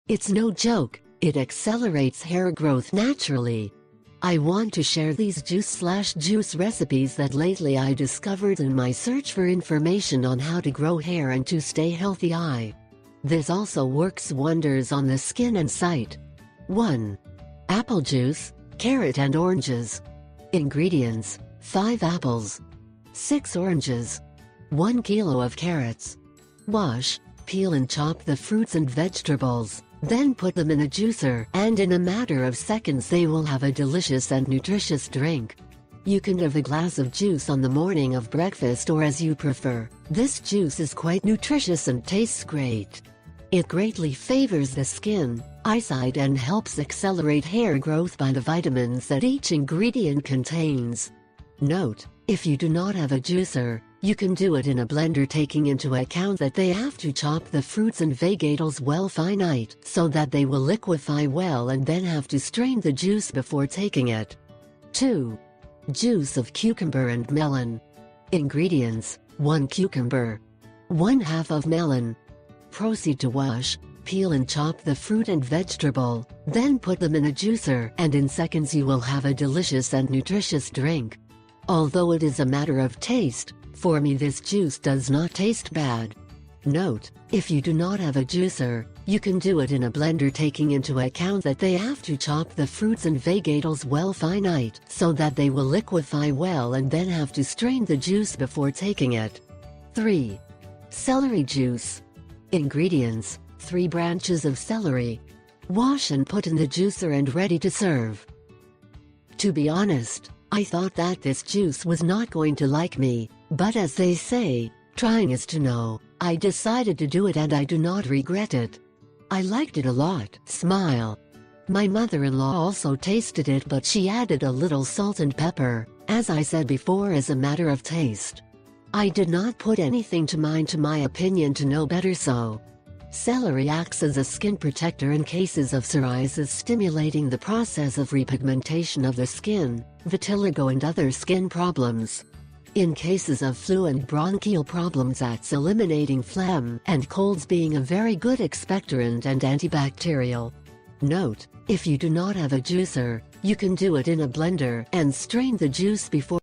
It's no joke, it accelerates hair growth naturally. I want to share these juice recipes that lately I discovered in my search for information on how to grow hair and to stay healthy. This also works wonders on the skin and sight. 1. Apple juice, carrot and oranges. Ingredients: 5 apples, 6 oranges, 1 kilo of carrots. Wash, peel and chop the fruits and vegetables, then put them in a juicer, and in a matter of seconds they will have a delicious and nutritious drink. You can have a glass of juice on the morning of breakfast or as you prefer. This juice is quite nutritious and tastes great. It greatly favors the skin, eyesight and helps accelerate hair growth by the vitamins that each ingredient contains. Note: if you do not have a juicer, you can do it in a blender, taking into account that they have to chop the fruits and vegetables well finite so that they will liquefy well, and then have to strain the juice before taking it. 2. Juice of cucumber and melon. Ingredients: 1 cucumber, 1/2 of melon. Proceed to wash, peel and chop the fruit and vegetable, then put them in a juicer, and in seconds you will have a delicious and nutritious drink. Although it is a matter of taste, for me this juice does not taste bad. Note: if you do not have a juicer, you can do it in a blender, taking into account that they have to chop the fruits and vegetables well finite so that they will liquefy well, and then have to strain the juice before taking it. 3. Celery juice. Ingredients: 3 branches of celery. Wash and put in the juicer and ready to serve. To be honest, I thought that this juice was not going to like me, but as they say, trying is to know. I decided to do it and I do not regret it. I liked it a lot. Smile. My mother-in-law also tasted it, but she added a little salt and pepper, as I said before, as a matter of taste. I did not put anything to my opinion to know better. So, celery acts as a skin protector in cases of psoriasis, stimulating the process of repigmentation of the skin, vitiligo and other skin problems. In cases of flu and bronchial problems, acts eliminating phlegm and colds, being a very good expectorant and antibacterial. Note: if you do not have a juicer, you can do it in a blender and strain the juice before